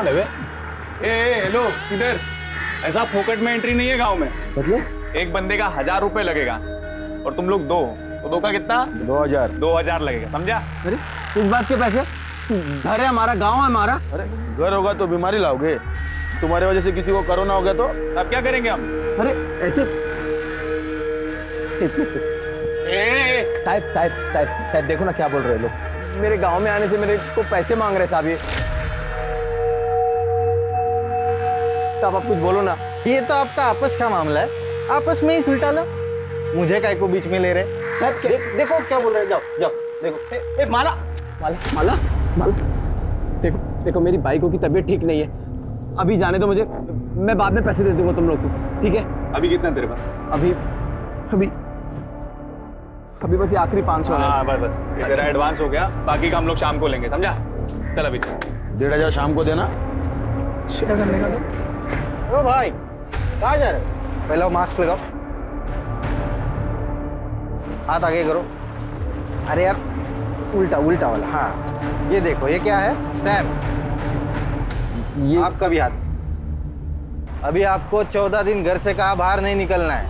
कौन है बे? हेलो किधर? ऐसा फोकट में एंट्री नहीं है गांव में। मतलब एक बंदे का 1000 रुपए लगेगा और तुम लोग दो, तो दो का कितना? 2000। 2000 लगेगा, समझा? अरे इस बात के पैसे? घर है हमारा, गांव है हमारा। अरे घर होगा तो बीमारी लाओगे, तुम्हारे वजह से किसी को कोरोना हो गया तो? अब क्या करेंगे हम? अरे ऐसे ए, साहब देखो ना क्या बोल रहे हैं लोग। मेरे गांव में आने से मेरे को पैसे मांग रहे साहब। ये साहब आप कुछ बोलो ना। ये तो आपका आपस का मामला है, आपस में ही सुलटा लो, मुझे काय को बीच में ले रहे। साहब देखो क्या बोल रहे हैं, जाओ जाओ देखो। माला माला माला माला देखो देखो, मेरी बाइकों की तबीयत ठीक नहीं है, अभी जाने दो मुझे, मैं बाद में पैसे दे दूंगा तुम लोग को, ठीक है? अभी कितना तेरे पास? अभी अभी अभी बस ये आखिरी 500 है। हाँ बस ये तेरा एडवांस हो गया, बाकी का हम लोग शाम को लेंगे, समझा? चल अभी चल। 1500 शाम को देना। क्या करने का तो? ओ भाई कहाँ जा रहे हो? पहले वो मास्क लगाओ, हाथ आगे करो। अरे यार उल्टा उल्टा वाला, हाँ ये देखो, ये क्या है? स्टैम्प। ये आपका भी हाथ। अभी आपको 14 दिन घर से कहा बाहर नहीं निकलना है,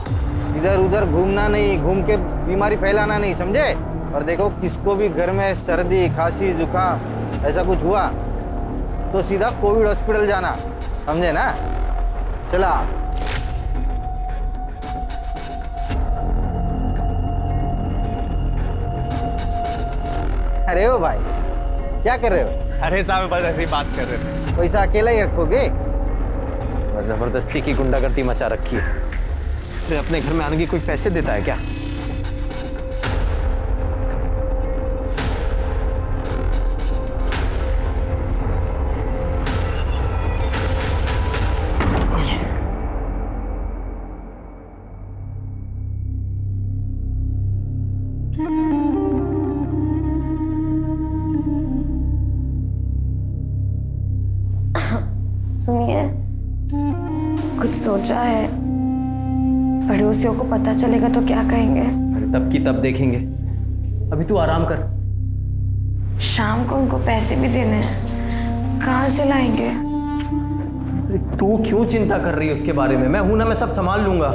इधर उधर घूमना नहीं, घूम के बीमारी फैलाना नहीं, समझे? और देखो किसको भी घर में सर्दी खांसी जुकाम ऐसा कुछ हुआ तो सीधा कोविड हॉस्पिटल जाना, समझे ना? चला। अरे ओ भाई क्या कर रहे हो? अरे साहब बस ऐसे ही बात कर रहे थे। पैसा अकेला ही रखोगे? जबरदस्ती की गुंडागर्दी मचा रखी है। अरे अपने घर में आने की कोई पैसे देता है क्या? सुनिए, कुछ सोचा है? पड़ोसियों को पता चलेगा तो क्या कहेंगे? अरे तब की तब देखेंगे, अभी तू आराम कर। शाम को उनको पैसे भी देने हैं, कहाँ से लाएंगे? अरे तू क्यों चिंता कर रही है उसके बारे में? मैं हूं ना, मैं सब संभाल लूंगा।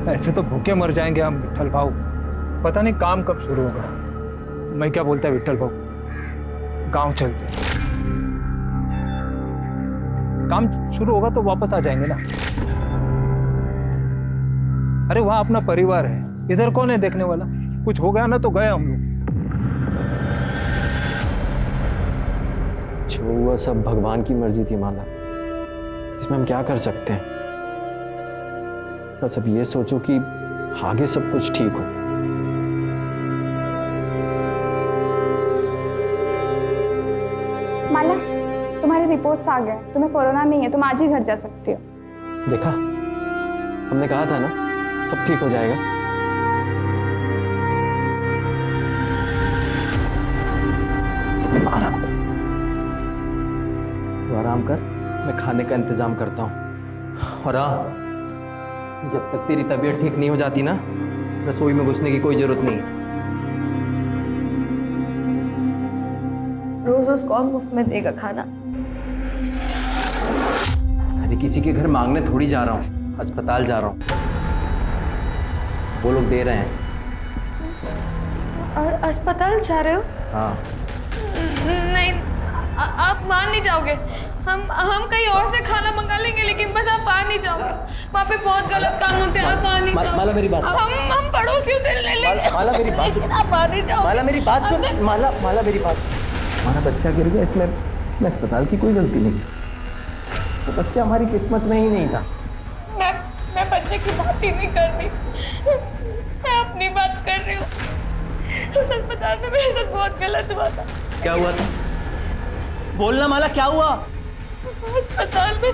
ऐसे तो भूखे मर जाएंगे हम विट्ठल भाऊ, पता नहीं काम कब शुरू होगा। मैं क्या बोलता है विट्ठल भाऊ, गांव चलते हैं। काम शुरू होगा तो वापस आ जाएंगे ना। अरे वहां अपना परिवार है, इधर कौन है देखने वाला? कुछ हो गया ना तो गए हम लोग। जो हुआ सब भगवान की मर्जी थी माला, इसमें हम क्या कर सकते हैं? बस अब ये सोचो कि आगे सब कुछ ठीक हो। माला, तुम्हारी रिपोर्ट्स आ गए, तुम्हें कोरोना नहीं है, तुम आज ही घर जा सकती हो। देखा, हमने कहा था ना सब ठीक हो जाएगा। तू आराम कर, मैं खाने का इंतजाम करता हूँ। और हाँ, जब तक तेरी तबीयत ठीक नहीं हो जाती ना, रसोई में घुसने की कोई जरूरत नहीं। रोज रोज कौन मुफ्त में देगा खाना? अरे किसी के घर मांगने थोड़ी जा रहा हूँ, अस्पताल जा रहा हूँ, वो लोग दे रहे हैं। और अस्पताल जा रहे हो? हाँ। नहीं, आप वहां नहीं जाओगे। हम कहीं और से खाना मंगा लेंगे, लेकिन बस आप बाहर नहीं जाओगे। वहाँ पे बहुत गलत काम होते हैं, आप बाहर नहीं जाओगे। माला मेरी बात हम पड़ोसियों से ले लेंगे। माला मेरी बात सुन। लेकिन आप बाहर नहीं जाओगे। माला मेरी बात सुन। माला मेरी बात सुन। हमारा बच्चा गिर गया, इसमें अस्पताल की कोई गलती नहीं। तो बच्चा हमारी किस्मत में ही नहीं था। मैं बच्चे की बात ही नहीं कर रही, मैं अपनी बात कर रही हूँ। उस अस्पताल में मेरे साथ बहुत गलत हुआ था। क्या हुआ था? बोलना माला, क्या हुआ? अस्पताल में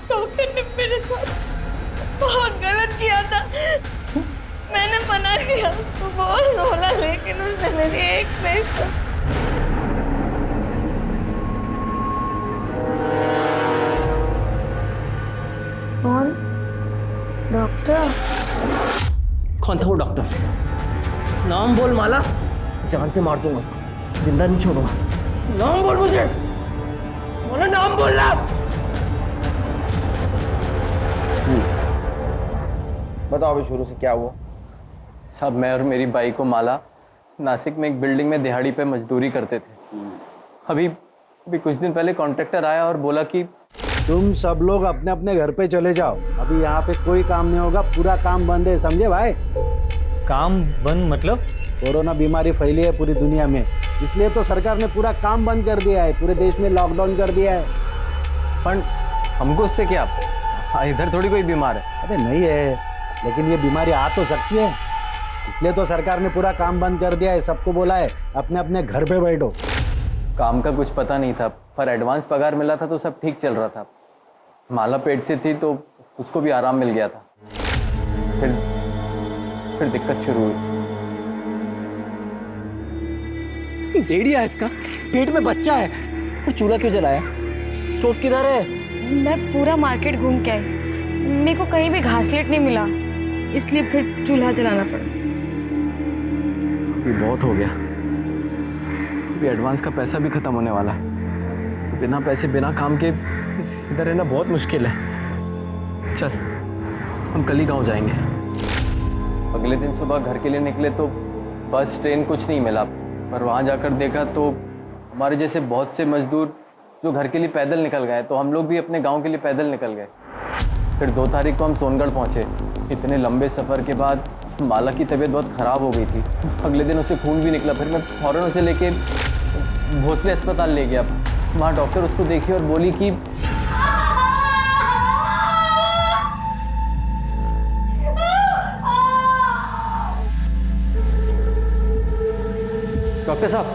डॉक्टर ने मेरे साथ बहुत गलत किया था। मैंने मना किया उसको, बहुत बोला, लेकिन उसने मेरी एक नहीं सुनी। कौन? डॉक्टर? कौन था वो डॉक्टर? नाम बोल माला, जान से मार दूंगा उसको, जिंदा नहीं छोड़ूंगा। नाम बोल मुझे, बोला नाम बोलना। बताओ अभी शुरू से क्या हुआ? सब मैं और मेरी बाई को माला नासिक में एक बिल्डिंग में दिहाड़ी पे मजदूरी करते थे। अभी कुछ दिन पहले कॉन्ट्रैक्टर आया और बोला कि तुम सब लोग अपने अपने घर पे चले जाओ, अभी यहाँ पे कोई काम नहीं होगा, पूरा काम बंद है, समझे भाई? काम बंद मतलब? कोरोना बीमारी फैली है पूरी दुनिया में, इसलिए तो सरकार ने पूरा काम बंद कर दिया है, पूरे देश में लॉकडाउन कर दिया है। पर हमको उससे क्या? इधर थोड़ी कोई बीमार है। अबे नहीं है, लेकिन ये बीमारी आ तो सकती है, इसलिए तो सरकार ने पूरा काम बंद कर दिया है। सबको बोला है अपने अपने घर पे बैठो। काम का कुछ पता नहीं था, पर एडवांस पगार मिला था तो सब ठीक चल रहा था। माला पेट से थी तो उसको भी आराम मिल गया था। फिर दिक्कत शुरू हुई। डेढ़िया है इसका, पेट में बच्चा है, फिर चूल्हा क्यों जलाया? स्टोव किधर है? मैं पूरा मार्केट घूम के आई, मेरे को कहीं भी घासलेट नहीं मिला, इसलिए फिर चूल्हा जलाना पड़ा। ये बहुत हो गया, अभी एडवांस का पैसा भी खत्म होने वाला है। बिना पैसे बिना काम के इधर रहना बहुत मुश्किल है। चल हम कल ही गाँव जाएंगे। अगले दिन सुबह घर के लिए निकले तो बस ट्रेन कुछ नहीं मिला, पर वहाँ जाकर देखा तो हमारे जैसे बहुत से मजदूर जो घर के लिए पैदल निकल गए, तो हम लोग भी अपने गांव के लिए पैदल निकल गए। फिर 2 तारीख को हम सोनगढ़ पहुँचे। इतने लंबे सफ़र के बाद माला की तबीयत बहुत ख़राब हो गई थी। अगले दिन उसे खून भी निकला। फिर मैं फ़ौरन उसे लेके भोसले अस्पताल ले गया। वहाँ डॉक्टर उसको देखी और बोली कि डॉक्टर साहब,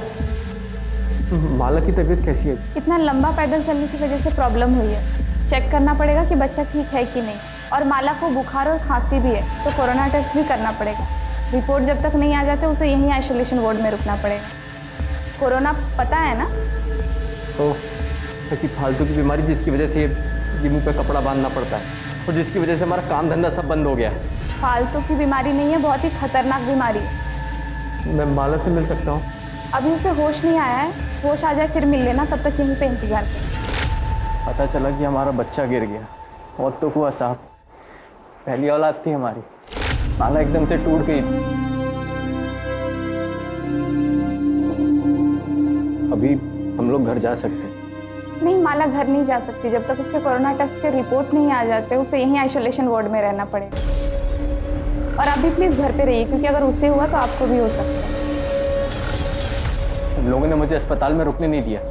माला की तबीयत कैसी है? इतना लंबा पैदल चलने की वजह से प्रॉब्लम हुई है। चेक करना पड़ेगा कि बच्चा ठीक है कि नहीं, और माला को बुखार और खांसी भी है, तो कोरोना टेस्ट भी करना पड़ेगा। रिपोर्ट जब तक नहीं आ जाते उसे यहीं आइसोलेशन वार्ड में रुकना पड़ेगा। कोरोना पता है ना? तो ऐसी फालतू की बीमारी जिसकी वजह से ये मुंह पे कपड़ा बांधना पड़ता है, और जिसकी वजह से हमारा काम धंधा सब बंद हो गया है। फालतू की बीमारी नहीं है, बहुत ही खतरनाक बीमारी है। मैं माला से मिल सकता हूँ? अभी उसे होश नहीं आया है, होश आ जाए फिर मिल लेना, तब तक यहीं पे इंतजार कर। पता चला कि हमारा बच्चा गिर गया। और तो हुआ साहब, पहली औलाद थी हमारी, माला एकदम से टूट गई थी। अभी हम लोग घर जा सकते हैं? नहीं, माला घर नहीं जा सकती जब तक उसके कोरोना टेस्ट के रिपोर्ट नहीं आ जाते। उसे यहीं आइसोलेशन वार्ड में रहना पड़ेगा। और आप भी प्लीज़ घर पे रहिए, क्योंकि अगर उससे हुआ तो आपको भी हो सकता है। लोगों ने मुझे अस्पताल में रुकने नहीं दिया।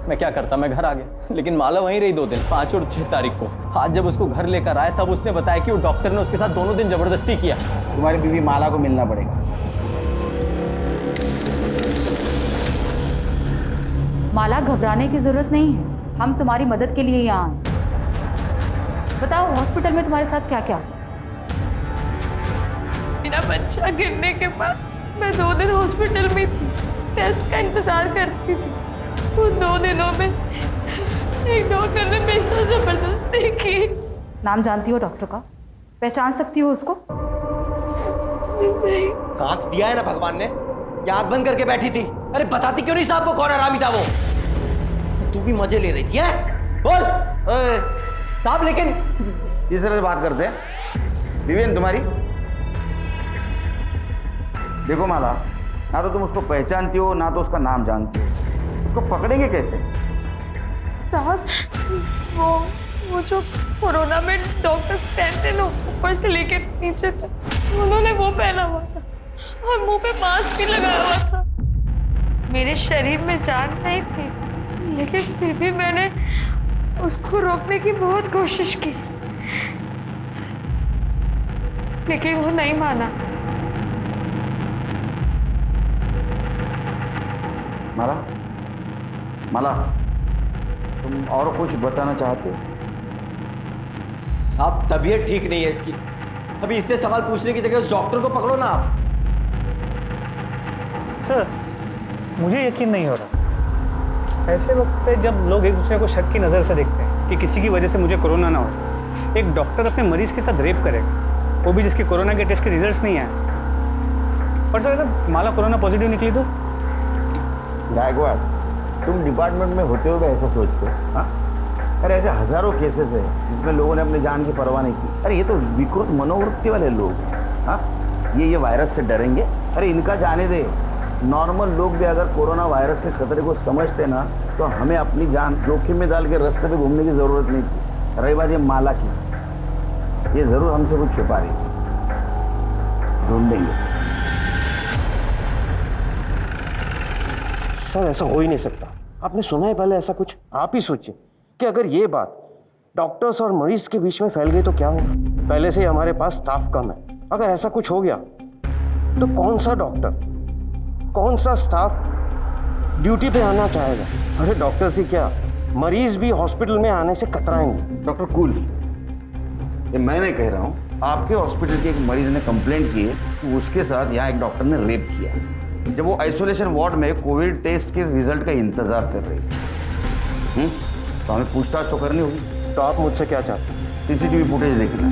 मैं क्या करता, मैं घर आ गया। लेकिन माला वहीं रही 2 दिन, 5 और 6 तारीख को। आज जब उसको घर लेकर आए तब उसने बताया कि वो डॉक्टर ने उसके साथ दोनों दिन जबरदस्ती किया। तुम्हारी बीवी माला को मिलना पड़ेगा। माला, घबराने की जरूरत नहीं है, हम तुम्हारी मदद के लिए यहाँ आए। बताओ हॉस्पिटल में तुम्हारे साथ क्या क्या? मेरा बच्चा गिरने के बाद मैं 2 दिन हॉस्पिटल में थी, टेस्ट का इंतजार करती थी। उन 2 दिनों में एक डॉक्टर ने मेरे साथ जबरदस्ती की। नाम जानती हो डॉक्टर का? पहचान सकती हो उसको? नहीं। आँख दिया है ना भगवान ने, या आँख बंद करके बैठी थी? अरे बताती क्यों नहीं साहब को कौन हरामी था वो? तू भी मजे ले रही थी है? बोल साहब। लेकिन किस तरह से बात करते हैं? बीवी है तुम्हारी? देखो माला, ना तो तुम उसको पहचानती हो ना तो उसका नाम जानती हो, उसको पकड़ेंगे कैसे? साहब, वो जो कोरोना में डॉक्टर पहनते ना ऊपर से लेके नीचे तक, उन्होंने वो पहना हुआ था और मुंह पे मास्क भी लगाया हुआ था। मेरे शरीर में जान नहीं थी, लेकिन फिर भी मैंने उसको रोकने की बहुत कोशिश की, लेकिन वो नहीं माना। माला, माला, तुम और कुछ बताना चाहते हो? साहब तबीयत ठीक नहीं है इसकी, अभी इससे सवाल पूछने की जगह उस डॉक्टर को पकड़ो ना आप। सर मुझे यकीन नहीं हो रहा। ऐसे वक्त पे जब लोग एक दूसरे को शक की नज़र से देखते हैं कि किसी की वजह से मुझे कोरोना ना हो, एक डॉक्टर अपने मरीज के साथ रेप करेगा, वो भी जिसके कोरोना के टेस्ट के रिजल्ट्स नहीं आए। और सर अगर माला कोरोना पॉजिटिव निकली तो? गायकवाड़, तुम डिपार्टमेंट में होते हुए ऐसा सोचते हो? हाँ, अरे ऐसे हजारों केसेस है जिसमें लोगों ने अपनी जान की परवाह नहीं की। अरे ये तो विकृत मनोवृत्ति वाले लोग। हाँ, ये वायरस से डरेंगे? अरे इनका जाने दे। नॉर्मल लोग भी अगर कोरोना वायरस के खतरे को समझते ना, तो हमें अपनी जान जोखिम में डाल के रास्ते पे घूमने की जरूरत नहीं थी। रही बात ये माला की, ये जरूर हमसे कुछ छुपा रही है, ढूंढेंगे। सर ऐसा हो ही नहीं सकता। आपने सुना है पहले ऐसा कुछ? आप ही सोचिए कि अगर ये बात डॉक्टर्स और मरीज के बीच में फैल गई तो क्या होगा। पहले से ही हमारे पास स्टाफ कम है, अगर ऐसा कुछ हो गया तो कौन सा डॉक्टर, कौन सा स्टाफ ड्यूटी पे आना चाहेगा? अरे डॉक्टर से क्या, मरीज भी हॉस्पिटल में आने से कतराएंगे। डॉक्टर कूल, ये मैं नहीं कह रहा हूँ, आपके हॉस्पिटल के एक मरीज ने कंप्लेंट की है कि उसके साथ यहाँ एक डॉक्टर ने रेप किया जब वो आइसोलेशन वार्ड में कोविड टेस्ट के रिजल्ट का इंतजार कर रही थी। तो हमें पूछताछ तो करनी होगी। तो आप मुझसे क्या चाहते हैं? सीसीटीवी फुटेज देखना।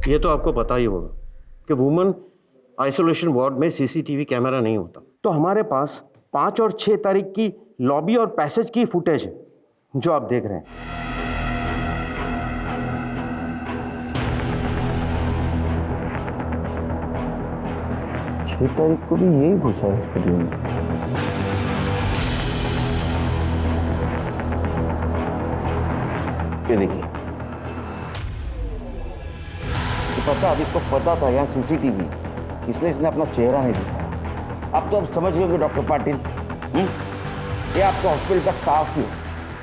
ये तो आपको पता ही होगा कि वुमेन आइसोलेशन वार्ड में सीसीटीवी कैमरा नहीं होता। तो हमारे पास 5 और 6 तारीख की लॉबी और पैसेज की फुटेज है जो आप देख रहे हैं। 6 तारीख को भी यही घुसा हॉस्पिटल में। ये देखिए, तो पता, अभी तो पता था यहाँ सीसीटीवी, इसलिए इसने अपना चेहरा नहीं दिखाया। अब तो आप समझ गए कि डॉक्टर पाटिल ये आपका हॉस्पिटल का स्टाफ ही है।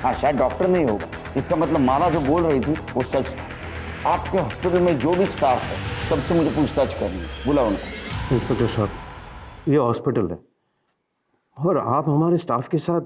हाँ, शायद डॉक्टर नहीं होगा, इसका मतलब माला जो बोल रही थी वो सच था। आपके हॉस्पिटल में जो भी स्टाफ है सबसे मुझे पूछताछ करनी है, बुलाओ उनको। इंस्पेक्टर साहब, ये हॉस्पिटल है और आप हमारे स्टाफ के साथ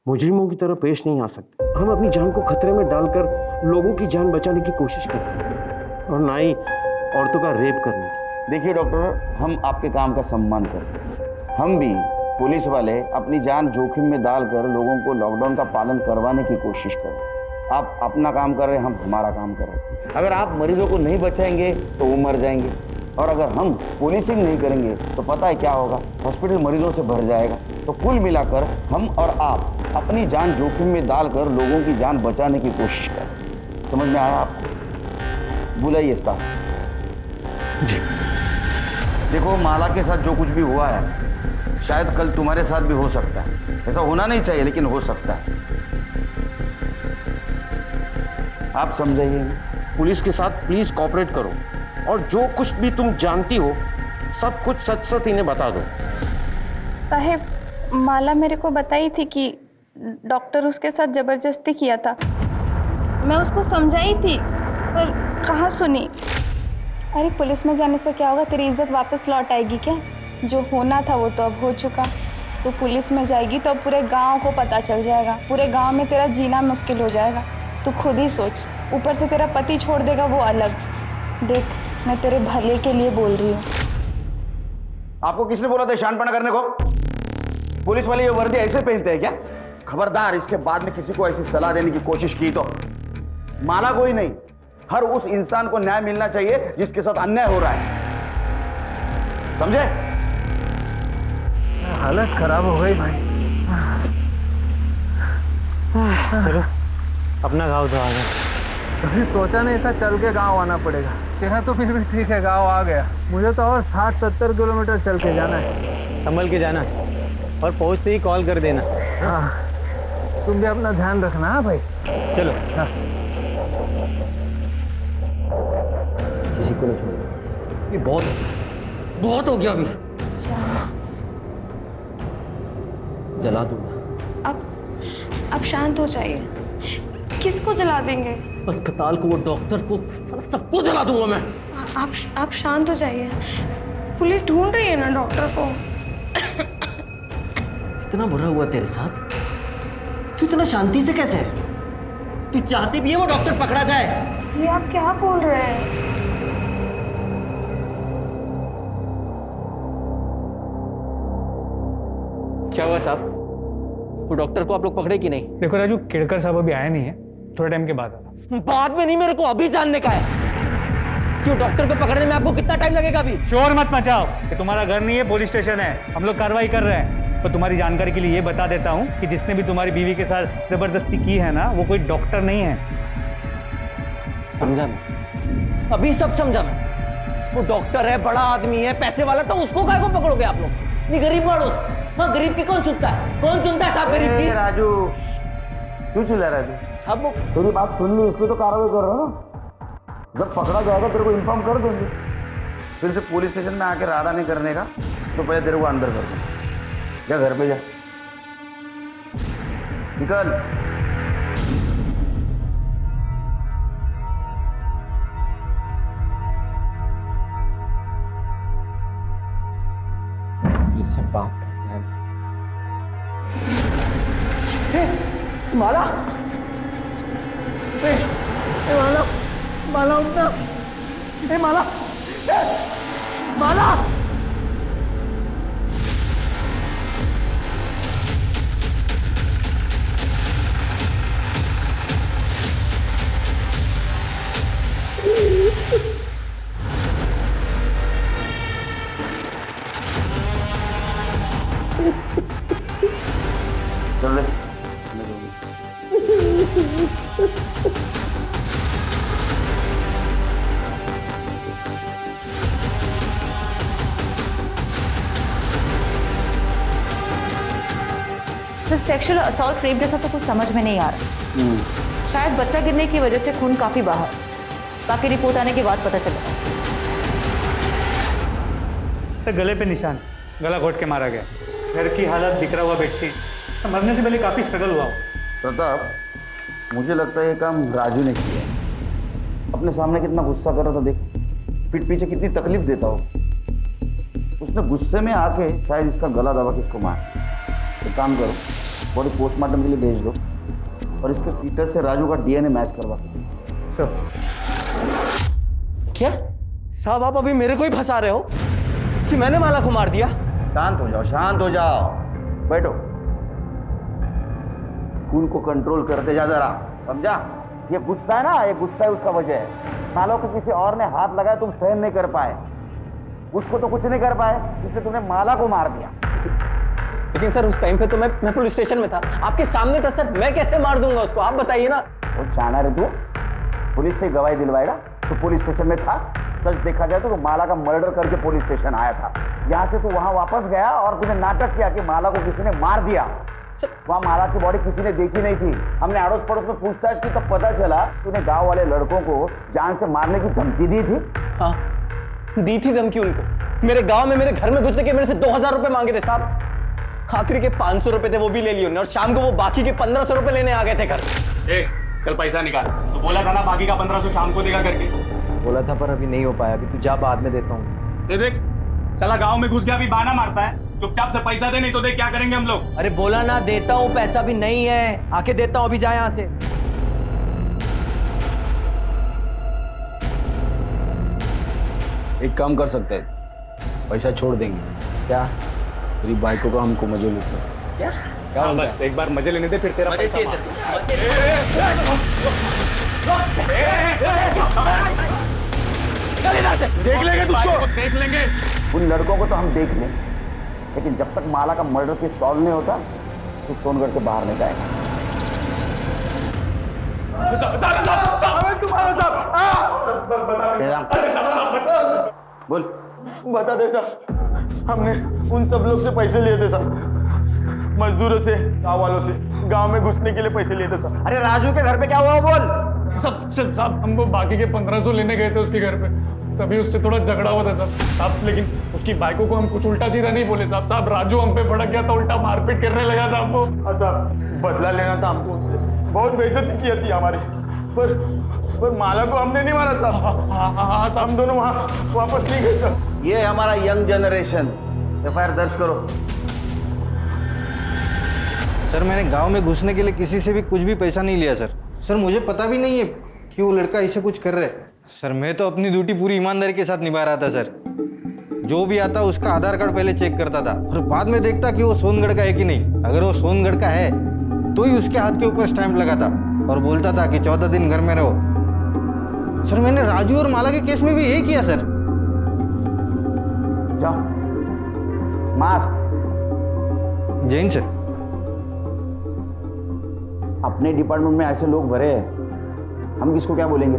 मुजरिमों की तरह पेश नहीं आ सकते। हम अपनी जान को खतरे में डालकर लोगों की जान बचाने की कोशिश करते हैं और ना ही औरतों का रेप करने की। देखिए डॉक्टर, हम आपके काम का सम्मान करते हैं। हम भी पुलिस वाले अपनी जान जोखिम में डालकर लोगों को लॉकडाउन का पालन करवाने की कोशिश करें। आप अपना काम कर रहे हैं, हम हमारा काम कर रहे हैं। अगर आप मरीजों को नहीं बचाएंगे तो वो मर जाएंगे, और अगर हम पुलिसिंग नहीं करेंगे तो पता है क्या होगा, हॉस्पिटल मरीजों से भर जाएगा। तो कुल मिलाकर हम और आप अपनी जान जोखिम में डालकर लोगों की जान बचाने की कोशिश करें। समझ में आया आपको? बुलाइए स्टाफ जी। देखो, माला के साथ जो कुछ भी हुआ है शायद कल तुम्हारे साथ भी हो सकता है। ऐसा होना नहीं चाहिए, लेकिन हो सकता है। आप समझाइए। पुलिस के साथ प्लीज कोऑपरेट करो और जो कुछ भी तुम जानती हो सब कुछ सच सच इन्हें बता दो। साहेब, माला मेरे को बताई थी कि डॉक्टर उसके साथ ज़बरदस्ती किया था। मैं उसको समझाई थी पर कहाँ सुनी। अरे पुलिस में जाने से क्या होगा, तेरी इज्जत वापस लौट आएगी क्या? जो होना था वो तो अब हो चुका। तो पुलिस में जाएगी तो अब पूरे गांव को पता चल जाएगा, पूरे गांव में तेरा जीना मुश्किल हो जाएगा। तू खुद ही सोच, ऊपर से तेरा पति छोड़ देगा वो अलग। देख, मैं तेरे भले के लिए बोल रही हूँ। आपको किसने बोला था शानपना करने को? पुलिस वाले ये वर्दी ऐसे पहनते हैं क्या? खबरदार, इसके बाद में किसी को ऐसी सलाह देने की कोशिश की तो माला को ही नहीं, हर उस इंसान को न्याय मिलना चाहिए जिसके साथ अन्याय हो रहा है। समझे? हालत खराब हो गई भाई। चलो अपना गांव तो आ गया। कभी सोचा नहीं था चल के गांव आना पड़ेगा। तेरा तो फिर भी ठीक है, गांव आ गया। मुझे तो और 60-70 किलोमीटर चल के जाना है। संभल के जाना। और पहुंचते ही कॉल कर देना। हाँ, तुम भी अपना ध्यान रखना। हाँ भाई, चलो। हाँ। किसी को नहीं छोड़ना। ये बहुत हो गया अभी। जला दूंगा। अब शांत हो जाइए। किसको जला देंगे? अस्पताल को, वो डॉक्टर को, सबको जला दूंगा मैं। आप शांत हो जाइए। पुलिस ढूंढ रही है ना डॉक्टर को। इतना बुरा हुआ तेरे साथ, तू इतना शांति से कैसे है? तू चाहती भी है वो डॉक्टर पकड़ा जाए? ये आप क्या बोल रहे हैं? क्या हुआ साहब? वो डॉक्टर को आप लोग पकड़े कि नहीं? देखो राजू, केड़कर साहब अभी आया नहीं है, थोड़े टाइम के बाद आना। बाद में नहीं, मेरे को अभी जानने का है कि वो डॉक्टर को पकड़ने में आपको कितना टाइम लगेगा अभी। शोर मत मचाओ, ये तुम्हारा घर नहीं है, पुलिस स्टेशन है। हम लोग कार्रवाई कर रहे हैं। तो तुम्हारी जानकारी के लिए ये बता देता हूँ कि जिसने भी तुम्हारी बीवी के साथ जबरदस्ती की है ना, वो कोई डॉक्टर नहीं है। समझा मैं, अभी सब समझा मैं। वो डॉक्टर है, बड़ा आदमी है, पैसे वाला, तो उसको काहे को पकड़ोगे आप लोग? नहीं, गरीब मानुस। हाँ, गरीब की कौन सुनता है? कौन सुनता है साहब गरीब की? राजू क्यों चिल्ला रहा है तू? साहब वो तेरी बात सुन ली, इसलिए तो कार्रवाई कर रहा हूँ ना। जब पकड़ा जाएगा तेरे को इन्फॉर्म कर देंगे। फिर से पुलिस स्टेशन में आके राडा नहीं करने का, तो पहले तेरे को अंदर कर दूँ। जा घर पे जा, निकल। इससे बात करना है। माला, माला, माला उठना। माला, माला। चल ले। तो सेक्सुअल असॉल्ट रेप जैसा तो कुछ समझ में नहीं आ रहा। शायद बच्चा गिरने की वजह से खून काफी बाहर। बाकी रिपोर्ट आने के बाद पता चलेगा। सर, गले पे निशान, गला घोट के मारा गया। घर की हालत, बिखरा हुआ बेडशीट, तो मरने से पहले काफी स्ट्रगल हुआ। प्रताप, मुझे लगता है ये काम राजू ने किया। अपने सामने कितना गुस्सा कर रहा था, देख। पीठ पीछे कितनी तकलीफ देता हो। उसने गुस्से में आके शायद इसका गला दबा के इसको मार। एक काम करो, बॉडी पोस्टमार्टम के लिए भेज दो और इसके फीटस से राजू का डीएनए मैच करवा। सर, क्या साहब आप अभी मेरे को ही फंसा रहे हो कि मैंने माला को मार दिया? शांत हो जाओ, शांत हो जाओ, बैठो। खून को कंट्रोल करते जा जरा, समझा? ये गुस्सा है ना, ये गुस्सा है उसका वजह है। मानो कि किसी और ने हाथ लगाया, तुम सहन नहीं कर पाए। उसको तो कुछ नहीं कर पाए, इसलिए तुमने माला को मार दिया। लेकिन सर उस टाइम पे तो मैं पुलिस स्टेशन में था, आपके सामने था सर। मैं कैसे मार दूंगा उसको, आप बताइए ना। वो शाना रे तू, पुलिस से गवाही दिलवाएगा? तो पुलिस स्टेशन में था। सच देखा जाए तो माला का मर्डर करके पुलिस स्टेशन आया था। यहाँ से तू वहां वापस गया और तूने नाटक किया कि माला को किसी ने मार दिया। वहाँ माला की बॉडी किसी ने देखी नहीं थी। हमने अड़ोस पड़ोस में पूछताछ की, तब पता चला तूने गांव वाले लड़कों को जान से मारने की धमकी दी थी। हाँ, दी थी धमकी उनको। मेरे गांव में मेरे घर में घुसने के मेरे से 2000 रुपए मांगे थे साहब। आखिरी के 500 रुपए थे, वो भी ले लिए उन्होंने, और शाम को वो बाकी के 1500 रुपए लेने आ गए थे घर। ए, कल पैसा निकाल। तो बोला था ना बाकी का 1500 शाम को देगा करके। बोला था पर अभी नहीं हो पाया। अभी तू जा, बाद में देता हूँ। दे देख, साला गांव में घुस गया, अभी बहाना मारता है। चुपचाप से पैसा दे, नहीं तो देख क्या करेंगे हम लोग। अरे बोला ना देता हूँ, पैसा भी नहीं है, आके देता हूँ। अभी जा यहाँ से। एक काम कर सकते हैं, पैसा छोड़ देंगे। क्या? तेरी बाइकों का हमको मजे लेते हैं। क्या? हाँ, बस एक बार मजे लेने दे, फिर तेरा पैसा मार। देख लेंगे तुझको, देख लेंगे। उन लड़कों को तो हम देख लें, लेकिन जब तक माला का मर्डर केस सॉल्व नहीं होता तो सोनगढ़ से बाहर नहीं जाएगा। बोल, बता दे साहब, हमने उन सब लोग से पैसे लिए थे साहब। मजदूरों से, गांव वालों से गांव में घुसने के लिए पैसे लिए थे साहब। अरे राजू के घर पे क्या हुआ वो बोल। साहब हम वो बाकी के 1500 लेने गए थे उसके घर पे, तभी उससे थोड़ा झगड़ा हुआ था साहब। लेकिन उसकी बाइकों को हम कुछ उल्टा सीधा नहीं बोले साहब। राजू हम पे भड़क गया था, उल्टा मारपीट करने लगा साहब वो। हाँ साहब, बदला लेना था हमको उससे, बहुत बेइज्जती की थी हमारी, पर माला को हमने नहीं मारा साहब। हाँ साहब, हम दोनों वहाँ वापस नहीं गए साहब। ये हमारा यंग जनरेशन। एफआईआर दर्ज करो। सर मैंने गांव में घुसने के लिए किसी से भी कुछ भी पैसा नहीं लिया सर। सर मुझे पता भी नहीं है कि वो लड़का ऐसे कुछ कर रहा है। सर मैं तो अपनी ड्यूटी पूरी ईमानदारी के साथ निभा रहा था सर। जो भी आता उसका आधार कार्ड पहले चेक करता था और बाद में देखता कि वो सोनगढ़ का है कि नहीं। अगर वो सोनगढ़ का है तो ही उसके हाथ के ऊपर स्टैंप लगाता और बोलता था कि 14 दिन घर में रहो। सर मैंने राजू और माला के केस में भी यही किया सर। जाओ। मास्क। जैन सर। अपने डिपार्टमेंट में ऐसे लोग भरे हैं, हम किसको क्या बोलेंगे।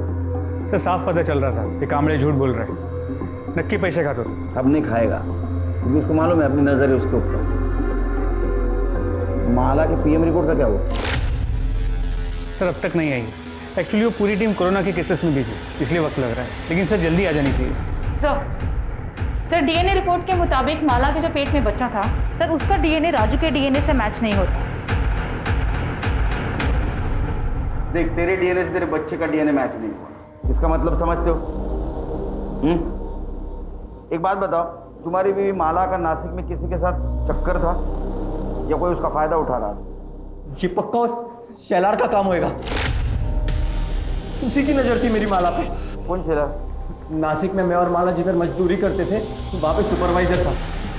सर साफ पता चल रहा था कि कामड़े झूठ बोल रहे हैं, नक्की पैसे खाता था। अब नहीं खाएगा क्योंकि उसको मालूम है अपनी नजर है उसके ऊपर। माला के पीएम रिपोर्ट का क्या हुआ? सर अब तक नहीं आई। एक्चुअली वो पूरी टीम कोरोना के केसेस में भी थी, इसलिए वक्त लग रहा है, लेकिन सर जल्दी आ जानी चाहिए। सर डीएनए रिपोर्ट के मुताबिक माला के जो पेट में बच्चा था सर, उसका डीएनए राजू के डीएनए से मैच नहीं होता। देख, तेरे डीएनए से तेरे बच्चे का डीएनए मैच नहीं हुआ, इसका मतलब समझते हो? एक बात बताओ, तुम्हारी बीवी माला का नासिक में किसी के साथ चक्कर था या कोई उसका फायदा उठा रहा था? ये पक्का उस शेलार का काम होएगा। उसी की नजर थी मेरी माला पे। कौन शेलार? नासिक में मैं और माला जिधर मजदूरी करते थे वहाँ पे सुपरवाइजर था।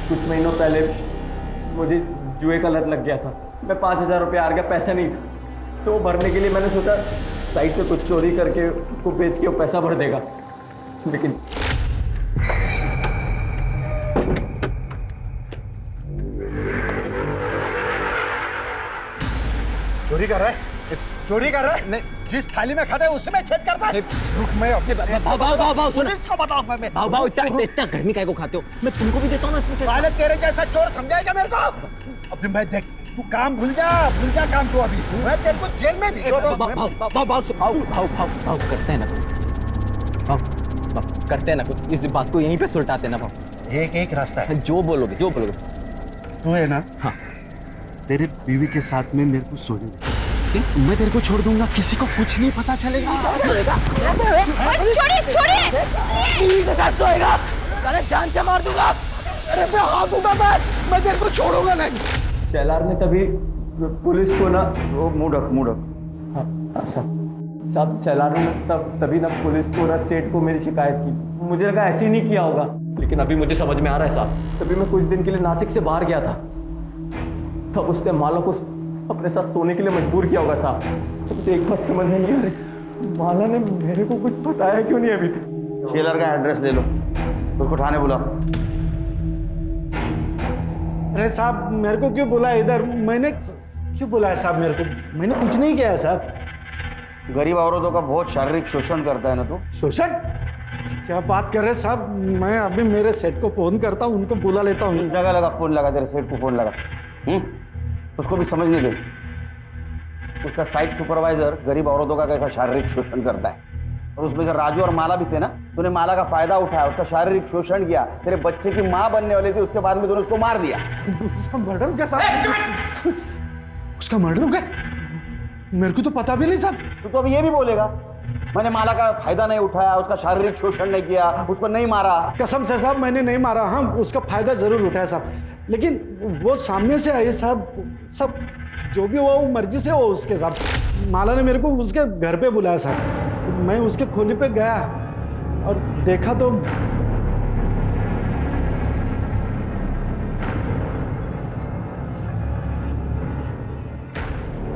कुछ महीनों पहले मुझे जुए का लत लग गया था। मैं 5000 रुपये हार गया, पैसा नहीं था, तो वो भरने के लिए मैंने सोचा साइड से कुछ चोरी करके उसको बेच के वो पैसा भर देगा, लेकिन चोरी कर रहा है? चोरी कर रहा है? नहीं, जिस थाली में खाता है उससे मैं छेद करता है। रुक, मैं अपने भाव सुनो, इसको बताऊंगा मैं। भाव इतना गर्मी काहे को खाते हो? मैं तुमको भी देता हूँ ना इसमें से। साले तेरे जैसा चोर समझाएगा मेरे को? अभी मैं देख, तू काम भूल जा काम तू अभी। मैं तेरे को जेल में भी भाव करते हैं ना, भाव करते हैं ना, इस बात को यहीं पे सुलटाते हैं ना भाव। एक रास्ता है। जो बोलोगे तू है ना? हाँ। तेरे बीवी के साथ में मेरे को सोने दे। मैं तेरे को छोड़ दूंगा, किसी को कुछ नहीं पता चलेगा। जान से मार दूंगा। अरे मैं हाथ दूंगा, मैं तेरे को छोड़ूंगा नहीं। शेलार ने तभी पुलिस को ना वो मुड़क हाँ साहब शेलार ने तभी ना पुलिस को ना सेठ को मेरी शिकायत की। मुझे लगा ऐसे ही नहीं किया होगा, लेकिन अभी मुझे समझ में आ रहा है साहब। तभी मैं कुछ दिन के लिए नासिक से बाहर गया था, तब उसने माला को अपने साथ सोने के लिए मजबूर किया होगा साहब। तो मुझे एक बात समझ में नहीं आ रही, माला ने मेरे को कुछ बताया क्यों नहीं अभी तक? शेलर का एड्रेस ले लो, उसको थाने बुलाओ। अरे साहब मेरे को क्यों बुलाया इधर? मैंने क्यों बुलाया साहब? मेरे को मैंने कुछ नहीं किया है साहब। गरीब औरतों का बहुत शारीरिक शोषण करता है ना तू। शोषण? क्या बात कर रहे साहब? मैं अभी मेरे सेठ को फोन करता हूँ, उनको बुला लेता हूँ। जगह लगा फोन लगा, तेरे सेठ को फोन लगा। उसको भी समझने दे, उसका साइट सुपरवाइजर गरीब औरतों का कैसा शारीरिक शोषण करता है। और उसमें जब राजू और माला भी थे ना, तूने माला का फायदा उठाया, उसका शारीरिक शोषण किया। तेरे बच्चे की माँ बनने वाली थी, उसके बाद में तूने उसको मार दिया। उसका मर्डर हो गया साहब? उसका मर्डर हो गया? मेरे को तो पता भी नहीं साहब। तू तो अब ये भी बोलेगा मैंने माला का फायदा नहीं उठाया, उसका शारीरिक शोषण नहीं किया, उसको नहीं मारा? कसम से साहब मैंने नहीं मारा। हाँ उसका फायदा जरूर उठाया साहब, लेकिन वो सामने से आई साहब। सब जो भी हुआ वो मर्जी से हो उसके साहब। माला ने मेरे को उसके घर पे बुलाया साहब, तो मैं उसके खोली पे गया और देखा तो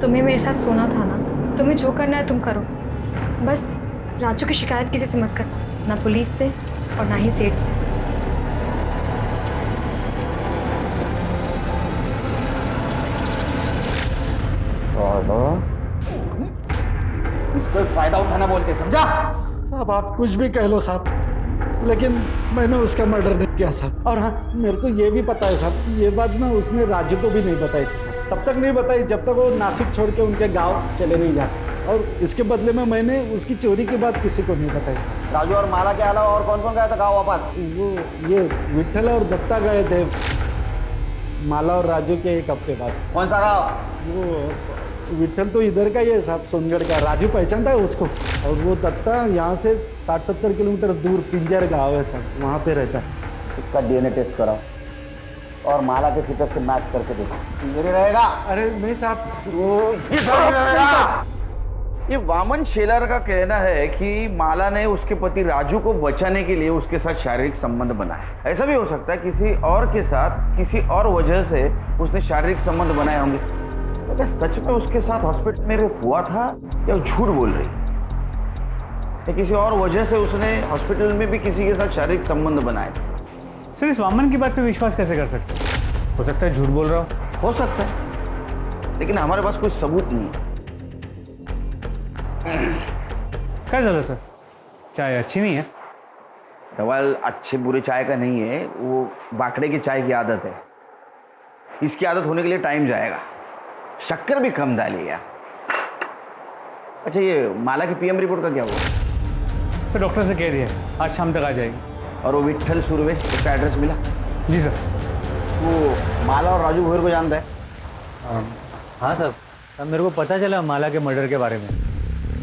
तुम्हें मेरे साथ सोना था ना, तुम्हें जो करना है तुम करो, बस राजू की शिकायत किसी से मत करना, ना पुलिस से और ना ही सेठ से। उसको फायदा उठाना बोलते, समझा? साहब आप कुछ भी कह लो साहब, लेकिन मैंने उसका मर्डर नहीं किया साहब। और हाँ मेरे को ये भी पता है साहब, ये बात ना उसने राजू को भी नहीं बताई थी साहब। तब तक नहीं बताई जब तक वो नासिक छोड़ के उनके गांव चले नहीं जाते, और इसके बदले में मैंने उसकी चोरी की बात किसी को नहीं बताई सर। राजू और माला के अलावा और कौन कौन गया था गाँव वापस? वो ये विट्ठल और दत्ता गए थे माला और राजू के एक हफ्ते बाद। कौन सा गाँव? वो विट्ठल तो इधर का ही है साहब, सोनगढ़ का। राजू पहचानता है उसको। और वो दत्ता यहाँ से 60-70 किलोमीटर दूर पिंजर गाँव है सर, वहाँ पे रहता है। इसका डीएनए टेस्ट कराओ और माला के फिगर से मैच करके देखो, मेरे रहेगा। अरे नहीं साहब, वो रहेगा। ये वामन शेलर का कहना है कि माला ने उसके पति राजू को बचाने के लिए उसके साथ शारीरिक संबंध बनाए। ऐसा भी हो सकता है किसी और के साथ किसी और वजह से उसने शारीरिक संबंध बनाए होंगे। तो क्या सच में उसके साथ हॉस्पिटल में रेप हुआ था या झूठ बोल रही है? या किसी और वजह से उसने हॉस्पिटल में भी किसी के साथ शारीरिक संबंध बनाए? सर इस वामन की बात पे विश्वास कैसे कर सकते हो सकता है झूठ बोल रहा हो सकता है, लेकिन हमारे पास कोई सबूत नहीं है। क्या चलो सर, चाय अच्छी नहीं है? सवाल अच्छे बुरे चाय का नहीं है, वो बाकड़े की चाय की आदत है। इसकी आदत होने के लिए टाइम जाएगा। शक्कर भी कम डालिएगा। अच्छा, ये माला की पीएम रिपोर्ट का क्या हुआ? सर डॉक्टर से कह दिया आज शाम तक आ जाएगी। और वो विट्ठल सुरवे, उसका एड्रेस मिला? जी सर। वो माला और राजू भोर को जानता है? हाँ सर, तब मेरे को पता चला माला के मर्डर के बारे में,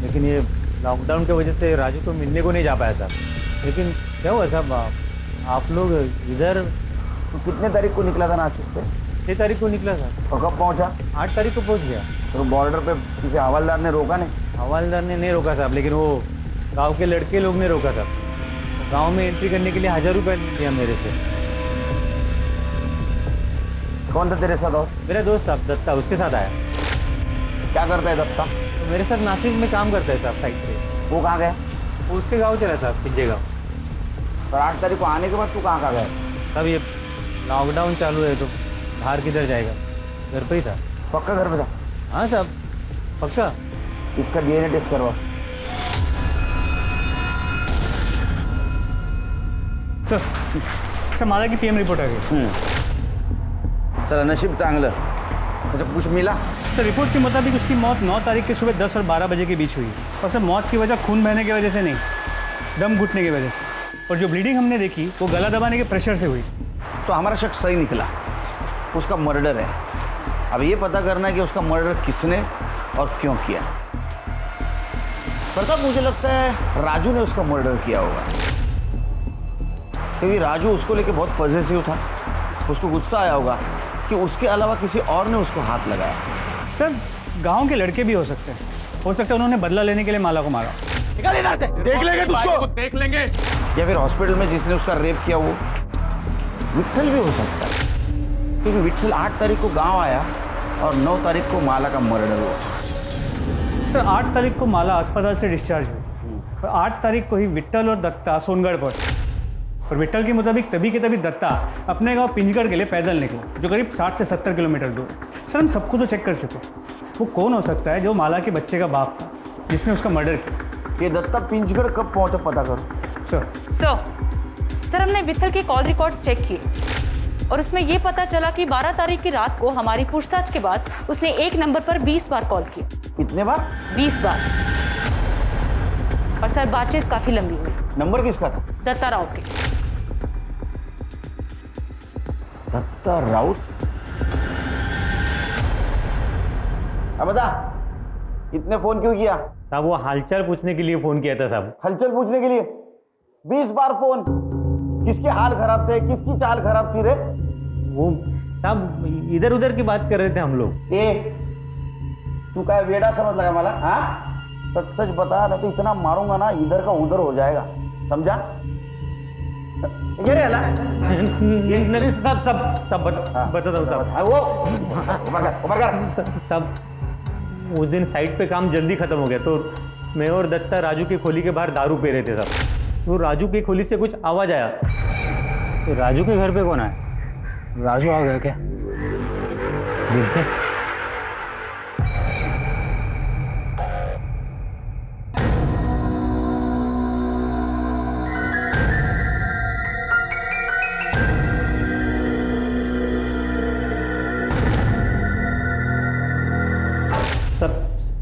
लेकिन ये लॉकडाउन की वजह से राजू को मिलने को नहीं जा पाया साहब। लेकिन क्या हुआ साहब, आप लोग इधर तो कितने तारीख को निकला था नासिक से? 6 तारीख को निकला सर। और कब पहुंचा? 8 तारीख को पहुंच गया। तो बॉर्डर पे किसी हवलदार ने रोका नहीं? हवलदार ने नहीं रोका साहब, लेकिन वो गांव के लड़के लोग ने रोका साहब। गांव में एंट्री करने के लिए 1000 रुपये दिया मेरे से। कौन था तेरे साथ दोस्त? मेरा दोस्त साहब दत्ता, उसके साथ आया। क्या करता है दत्ता? तो मेरे साथ नासिक में काम करता है साहब, साइड पे। वो कहाँ गया? वो उसके गाँव चला साहब, पिंजे गाँव। और 8 तारीख को आने के बाद तू कहाँ गया? तब ये लॉकडाउन चालू है तो बाहर किधर जाएगा, घर पे ही था। पक्का घर पे था? हाँ साहब पक्का। इसका डीएनए टेस्ट करवा। सर माला की पीएम रिपोर्ट आ गई। चला, नशीब चांगलं। अच्छा, कुछ मिला? सर रिपोर्ट के मुताबिक उसकी मौत 9 तारीख के सुबह 10 और 12 बजे के बीच हुई। और सर मौत की वजह खून बहने की वजह से नहीं, दम घुटने की वजह से। और जो ब्लीडिंग हमने देखी वो गला दबाने के प्रेशर से हुई। तो हमारा शक सही निकला, उसका मर्डर है। अब ये पता करना है कि उसका मर्डर किसने और क्यों किया। प्रताप, मुझे लगता है राजू ने उसका मर्डर किया होगा, क्योंकि राजू उसको लेके बहुत पॉजिटिव था। उसको गुस्सा आया होगा कि उसके अलावा किसी और ने उसको हाथ लगाया। सर गांव के लड़के भी हो सकते हैं, हो सकता है उन्होंने बदला लेने के लिए माला को मारा। निकल इधर से, देख लेंगे तुझको, देख लेंगे। या फिर हॉस्पिटल में जिसने उसका रेप किया वो विट्ठल भी हो सकता है, क्योंकि विट्ठल 8 तारीख को गांव आया और 9 तारीख को माला का मर्डर हुआ। सर 8 तारीख को माला अस्पताल से डिस्चार्ज हुई और 8 तारीख को ही विट्ठल और दत्ता सोनगढ़ पहुंचे। और विट्ठल के मुताबिक तभी के तभी दत्ता अपने गांव पिंजगढ़ के लिए पैदल निकला, जो करीब 60 से 70 किलोमीटर दूर। सर हम सबको तो चेक कर चुके, वो कौन हो सकता है जो माला के बच्चे का बाप था जिसने उसका मर्डर किया। ये दत्ता पिंजगढ़ कब पहुंचा पता करो। सर हमने विट्ठल के कॉल रिकॉर्ड्स चेक किए और उसमें यह पता चला कि 12 तारीख की रात को हमारी पूछताछ के बाद उसने एक नंबर पर 20 बार कॉल किया। कितने बार? 20 बार। और सर बातचीत काफी लंबी हुई। नंबर किसका था? दत्ता राउत के। दत्ता राउत? अब बता, इतने फोन क्यों किया? साहब वो हालचाल पूछने के लिए फोन किया था साहब। हलचल पूछने के लिए 20 बार फोन? किसके हाल खराब थे, किसकी चाल खराब थी रे? वो साहब इधर उधर की बात कर रहे थे हम लोग। ए, तू क्या वेड़ा समझ लगा मला? हाँ, सच सच बता, नहीं तो इतना मारूंगा ना इधर का उधर हो जाएगा, समझा? नहीं साहब, सब बताता हूँ साहब। वो ऊपर कर। साहब उस दिन साइट पे काम जल्दी खत्म हो गया तो मैं और दत्ता राजू की खोली के बाहर दारू पी रहे थे साहब। तो राजू की खोली से कुछ आवाज आया। तो राजू के घर पे कौन आया? राजू आ गया क्या? देखते।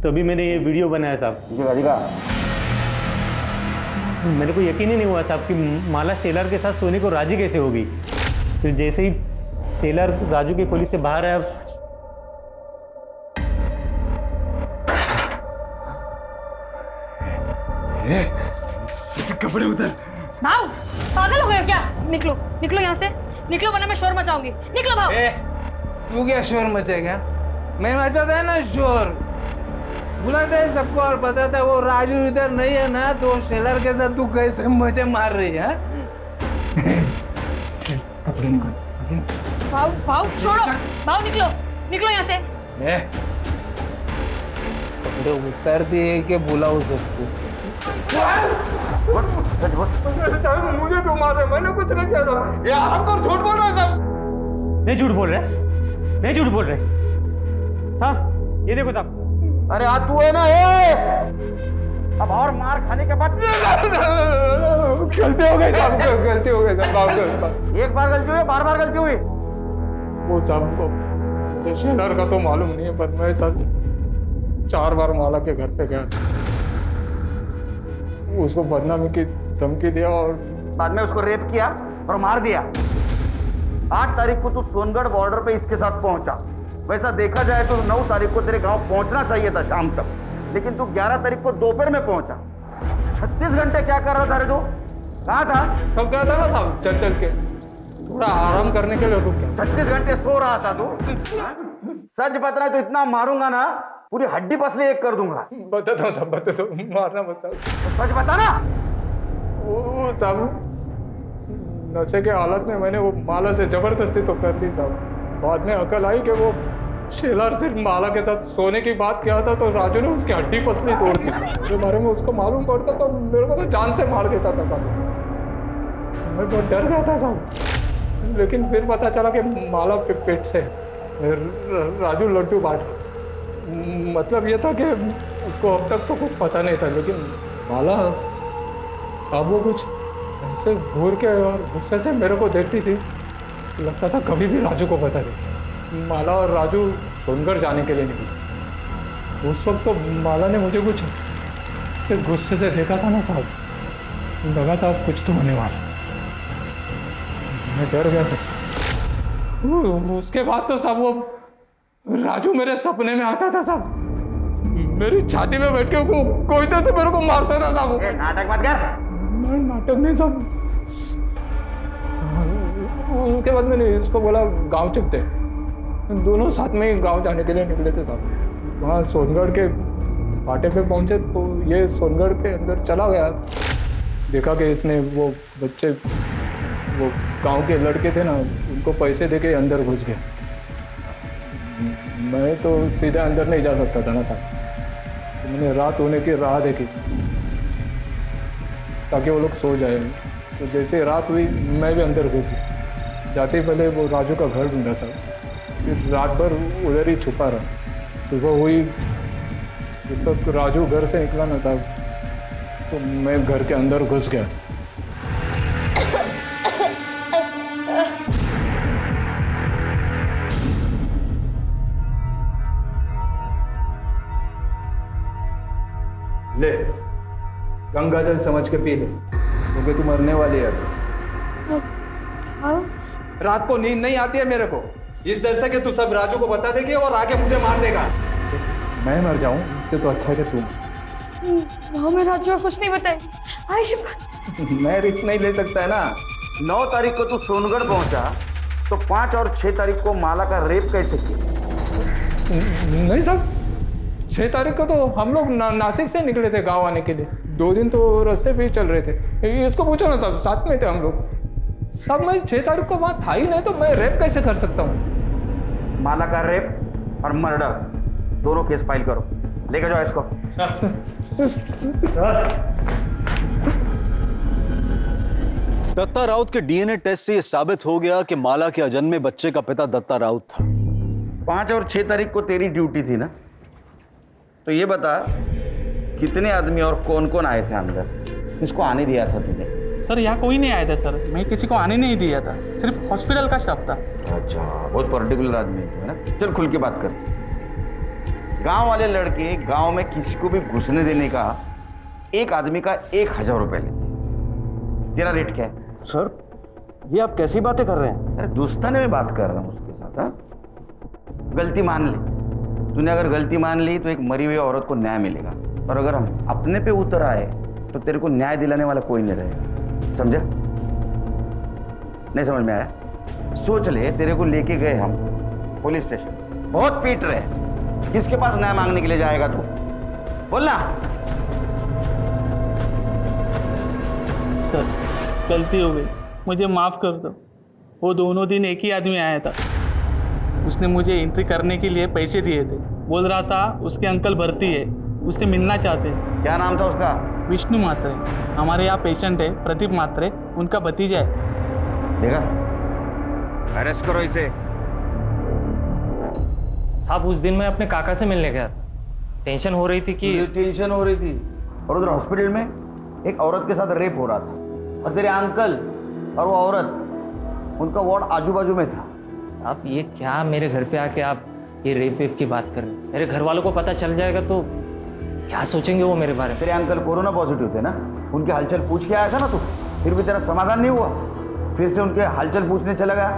तभी मैंने ये वीडियो बनाया साहब। दिखा दिखा। मेरे को यकीन ही नहीं हुआ साहब कि माला शेलर के साथ सोने को राजी कैसे होगी। फिर जैसे ही शेलर राजू की पुलिस से बाहर आया, कपड़े उतर। भाव पागल हो गए क्या? निकलो निकलो यहाँ से, निकलो वरना मैं शोर मचाऊंगी। निकलो भाव। तू क्या शोर मचेगा? मैं मचाता है ना शोर, बुलाता है सबको और बताता है वो राजू इधर नहीं है ना, तो शेलर के साथ तू कैसे मजे मार रही है? कपड़े निकाल। भाव भाव छोड़ो, भाव निकलो निकलो यहाँ से। कपड़े उतारती है कि बुलाओ सबको? मुझे क्यों मार रहे? मैंने कुछ नहीं किया था। ये आराम कर, झूठ बोल रहे हैं सब। नहीं झूठ बोल रहे, नहीं झूठ बोल रहे साहब। ये देखो साहब। अरे आज तू है ना ये, अब और मार खाने के बाद गलती हो गई साहब, गलती हो गई साहब। एक बार गलती हुई, बार बार गलती हुई। वो साहब को शेलर का तो मालूम नहीं है, पर मैं साहब 4 बार माला के घर पे गया, उसको बदनामी की धमकी दिया और बाद में उसको रेप किया और मार दिया। 8 तारीख को तू सोनगढ़ बॉर्डर पे इसके साथ पहुंचा। वैसा देखा जाए तो 9 तारीख को तेरे गांव पहुंचना चाहिए था शाम तक, लेकिन तू 11 तारीख को दोपहर में पहुंचा। 36 घंटे क्या कर रहा था रे तू? कहाँ था? थक गया था ना साहब चल चल के, थोड़ा आराम करने के लिए रुक गया। 36 घंटे सो रहा था तू? सच बता, तो इतना मारूंगा ना पूरी हड्डी पसली एक कर दूंगा। बता दो साहब, बता दो, मारना बता। सच बता ना। वो साहब नशे के हालत में मैंने वो माला से जबरदस्ती तो कर दी साहब। बाद में अकल आई कि वो शेलर सिर्फ माला के साथ सोने की बात किया था, तो राजू ने उसकी हड्डी पसली तोड़ दी। मेरे बारे में उसको मालूम पड़ता तो मेरे को तो जान से मार देता था साहब। मैं बहुत डर गया था साहब, लेकिन फिर पता चला कि माला पेट से राजू लड्डू बांट। मतलब ये था कि उसको अब तक तो कुछ पता नहीं था, लेकिन माला साहब वो कुछ ऐसे घूर के और गुस्से से मेरे को देखती थी, लगता था कभी भी राजू को बता दे। माला और राजू सोनगढ़ जाने के लिए निकले। उस वक्त तो माला ने मुझे कुछ से गुस्से से देखा था ना साहब, लगा था अब कुछ तो होने वाला। मैं डर गया था। उसके बाद तो साहब वो राजू मेरे सपने में आता था साहब, मेरी छाती में बैठ के कोई तो से मेरे को मारता था साहब। नाटक मत कर। नाटक नहीं साहब। उसके बाद मैंने इसको बोला गांव चलते, दोनों साथ में ही गांव जाने के लिए निकले थे साहब। वहाँ सोनगढ़ के फाटे पे पहुंचे तो ये सोनगढ़ के अंदर चला गया। देखा कि इसने वो बच्चे, वो गांव के लड़के थे ना, उनको पैसे देके अंदर घुस गया। मैं तो सीधे अंदर नहीं जा सकता था ना साहब, तो मैंने रात होने की राह देखी ताकि वो लोग सो जाए। तो जैसे रात हुई मैं भी अंदर घुस गया। जाते ही पहले वो राजू का घर ढूंढा साहब, फिर रात भर उधर ही छुपा रहा। सुबह हुई तो राजू घर से निकला ना साहब, तो मैं घर के अंदर घुस गया साहब। ले गंगा जल समझ के पी ले, क्योंकि तू मरने वाली है। रात को नींद नहीं आती है मेरे को, इस डर से कि तू सब राजू को बता देगी और आके मुझे मार देगा। मैं मर जाऊं इससे तो अच्छा है कि तू। मैं राजू को कुछ नहीं बताई। आयुष मैं रिस्क नहीं ले सकता है ना। 9 तारीख को तू सोनगढ़ पहुंचा तो 5 और 6 तारीख को माला का रेप कैसे किया? नहीं साहब, 6 तारीख को तो हम लोग नासिक से निकले थे गांव आने के लिए। 2 दिन तो रास्ते पे ही चल रहे थे। इसको पूछो ना साहब, साथ में थे हम लोग सब। मैं 6 तारीख को वहाँ था ही नहीं, तो मैं रेप कैसे कर सकता हूँ? माला का रेप और मर्डर दोनों केस फाइल करो, लेकर जाओ इसको। दत्ता राउत के डीएनए टेस्ट से यह साबित हो गया कि माला के अजन्मे बच्चे का पिता दत्ता राउत था। 5 और 6 तारीख को तेरी ड्यूटी थी ना, तो ये बता कितने आदमी और कौन कौन आए थे अंदर? किसको आने दिया था तुमने? सर यहाँ कोई नहीं आया था सर, मैं किसी को आने नहीं दिया था, सिर्फ हॉस्पिटल का स्टाफ था। अच्छा, बहुत पर्टिकुलर आदमी है ना। चल खुल के बात कर। गांव वाले लड़के गांव में किसी को भी घुसने देने का एक आदमी का 1000 रुपए लेते। तेरा रेट क्या है? सर ये आप कैसी बातें कर रहे हैं? अरे दोस्ताने में बात कर रहा हूँ उसके साथ। हाँ, गलती मान ले। तूने अगर गलती मान ली तो एक मरी हुई औरत को न्याय मिलेगा, और अगर हम अपने पे उतर आए तो तेरे को न्याय दिलाने वाला कोई नहीं रहेगा। समझा? नहीं समझ में आया? सोच ले, तेरे को लेके गए हम पुलिस स्टेशन, बहुत पीट रहे हैं, किसके पास न्याय मांगने के लिए जाएगा तू? बोलना। सर गलती हो गई, मुझे माफ़ कर दो। वो दोनों दिन एक ही आदमी आया था, उसने मुझे एंट्री करने के लिए पैसे दिए थे। बोल रहा था उसके अंकल भर्ती है, उससे मिलना चाहते हैं। क्या नाम था उसका? विष्णु म्हात्रे। हमारे यहाँ पेशेंट है प्रदीप म्हात्रे, उनका भतीजा है। देखा, अरेस्ट करो इसे। साहब उस दिन मैं अपने काका से मिलने गया था, टेंशन हो रही थी कि टेंशन हो रही थी, और उधर हॉस्पिटल में एक औरत के साथ रेप हो रहा था, और तेरे अंकल और वो औरत, उनका वार्ड आजू बाजू में था। साहब ये क्या मेरे घर पे आके आप ये रेप वेप की बात कर रहे हैं? मेरे घर वालों को पता चल जाएगा तो क्या सोचेंगे वो मेरे बारे में? तेरे अंकल कोरोना पॉजिटिव थे ना, उनके हालचाल पूछ के आया था ना तू, फिर भी तेरा समाधान नहीं हुआ, फिर से उनके हालचाल पूछने चला गया,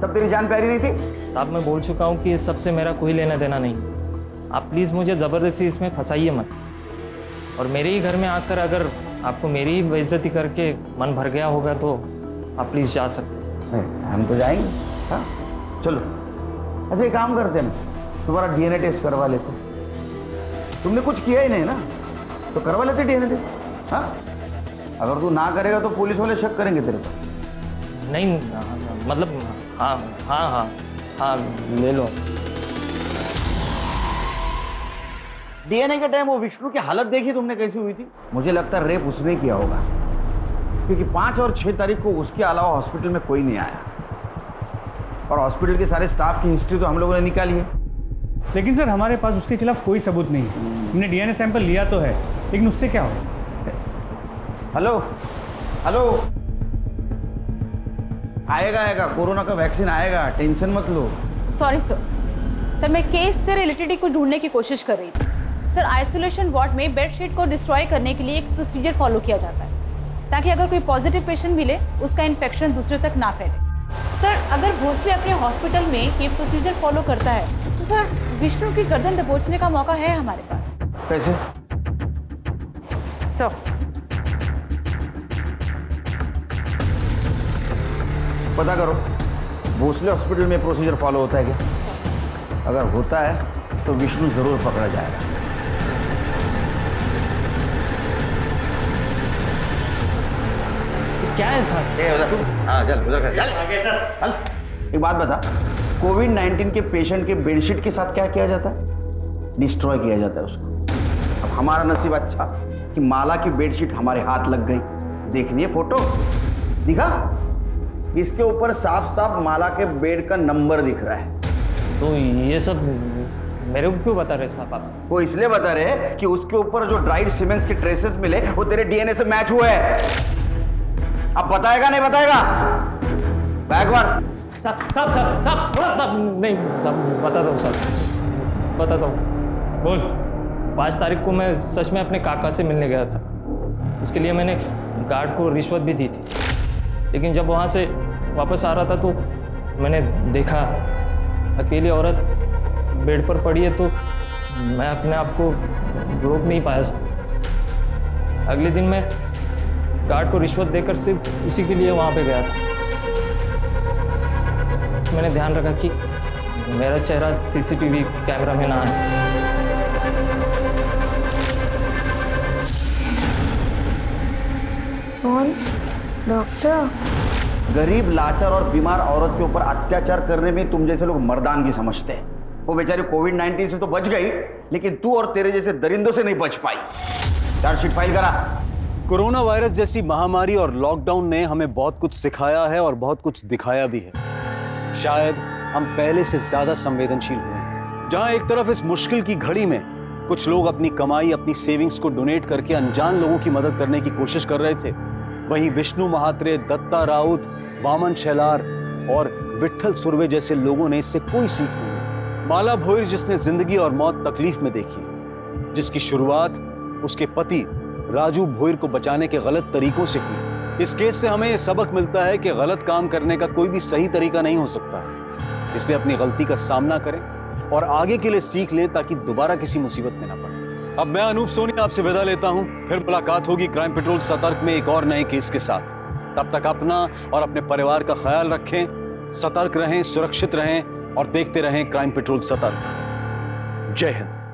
तब तेरी जान प्यारी नहीं थी? साहब मैं बोल चुका हूँ कि इस सबसे मेरा कोई लेना देना नहीं। आप प्लीज़ मुझे ज़बरदस्ती इसमें फंसाइए मत, और मेरे ही घर में आकर अगर आपको मेरी ही बेइज्जती करके मन भर गया होगा तो आप प्लीज़ जा सकते हैं। हम तो जाएंगे। हाँ चलो, अच्छा एक काम करते ना, तुम्हारा डीएनए टेस्ट करवा लेते। तुमने कुछ किया ही नहीं ना, तो करवा लेते डीएनए टेस्ट। हाँ, अगर तू ना करेगा तो पुलिस वाले शक करेंगे तेरे को। नहीं मतलब हाँ हाँ हाँ हाँ ले लो। डीएनए के टाइम वो विष्णु की हालत देखी तुमने कैसी हुई थी? मुझे लगता है रेप उसने किया होगा, क्योंकि 5 और 6 तारीख को उसके अलावा हॉस्पिटल में कोई नहीं आया, और हॉस्पिटल के सारे स्टाफ की हिस्ट्री तो हम लोगों ने निकाली है। लेकिन सर हमारे पास उसके खिलाफ कोई सबूत नहीं है। हमने डीएनए सैंपल लिया तो है, लेकिन उससे क्या हो? हेलो हेलो, आएगा कोरोना का वैक्सीन आएगा, टेंशन मत लो। सॉरी सर, मैं केस से रिलेटेड ही कुछ ढूंढने की कोशिश कर रही थी। सर आइसोलेशन वार्ड में बेडशीट को डिस्ट्रॉय करने के लिए एक प्रोसीजर फॉलो किया जाता है, ताकि अगर कोई पॉजिटिव पेशेंट मिले उसका इन्फेक्शन दूसरे तक ना फैले। सर अगर भोसले अपने हॉस्पिटल में ये प्रोसीजर फॉलो करता है तो सर विष्णु की गर्दन दबोचने का मौका है हमारे पास। कैसे? सर पता करो भोसले हॉस्पिटल में प्रोसीजर फॉलो होता है क्या? अगर होता है तो विष्णु जरूर पकड़ा जाएगा। क्या है सर? हाँ चल उधर चल। एक बात बता, कोविड-19 के पेशेंट के बेडशीट के साथ क्या किया जाता है? डिस्ट्रॉय किया जाता है उसको। अब हमारा नसीब अच्छा कि माला की बेडशीट हमारे हाथ लग गई। देखनी है फोटो? दिखा, इसके ऊपर साफ साफ माला के बेड का नंबर दिख रहा है। तो ये सब मेरे को क्यों बता रहे साहब आप? वो इसलिए बता रहे कि उसके ऊपर जो ड्राइड सीमेंट्स के ट्रेसेस मिले वो तेरे डीएनए से मैच हुए हैं। अब बताएगा नहीं बताएगा? बैकवर्ड। साहब नहीं साहब, बताता हूँ साहब, बताता हूँ। बोल। 5 तारीख को मैं सच में अपने काका से मिलने गया था। उसके लिए मैंने गार्ड को रिश्वत भी दी थी, लेकिन जब वहाँ से वापस आ रहा था तो मैंने देखा अकेली औरत बेड पर पड़ी है, तो मैं अपने आप को रोक नहीं पाया। अगले दिन मैं गार्ड को रिश्वत देकर सिर्फ उसी के लिए वहाँ पे गया था। मैंने ध्यान रखा कि मेरा चेहरा सीसीटीवी कैमरा में ना आए। कौन? डॉक्टर? गरीब, लाचार और बीमार औरत के ऊपर अत्याचार करने में तुम जैसे लोग मर्दानगी समझते हैं। वो बेचारी कोविड-19 से तो बच गई, लेकिन तू और तेरे जैसे दरिंदों से नहीं बच पाई। चार्जशीट फाइल करा। कोरोना वायरस जैसी महामारी और लॉकडाउन ने हमें बहुत कुछ सिखाया है और बहुत कुछ दिखाया भी है। शायद हम पहले से ज्यादा संवेदनशील हुए। जहां एक तरफ इस मुश्किल की घड़ी में कुछ लोग अपनी कमाई, अपनी सेविंग्स को डोनेट करके अनजान लोगों की मदद करने की कोशिश कर रहे थे, वहीं विष्णु म्हात्रे, दत्ता राउत, वामन शेलार और विट्ठल सुर्वे जैसे लोगों ने इससे कोई सीख नहीं। माला भोईर जिसने जिंदगी और मौत तकलीफ में देखी, जिसकी शुरुआत उसके पति राजू भोईर को बचाने के गलत तरीकों से हुई। इस केस से हमें यह सबक मिलता है कि गलत काम करने का कोई भी सही तरीका नहीं हो सकता है। इसलिए अपनी गलती का सामना करें और आगे के लिए सीख लें ताकि दोबारा किसी मुसीबत में ना पड़े। अब मैं अनूप सोनी आपसे विदा लेता हूं। फिर मुलाकात होगी क्राइम पेट्रोल सतर्क में एक और नए केस के साथ। तब तक अपना और अपने परिवार का ख्याल रखें, सतर्क रहें, सुरक्षित रहें और देखते रहें क्राइम पेट्रोल सतर्क। जय हिंद।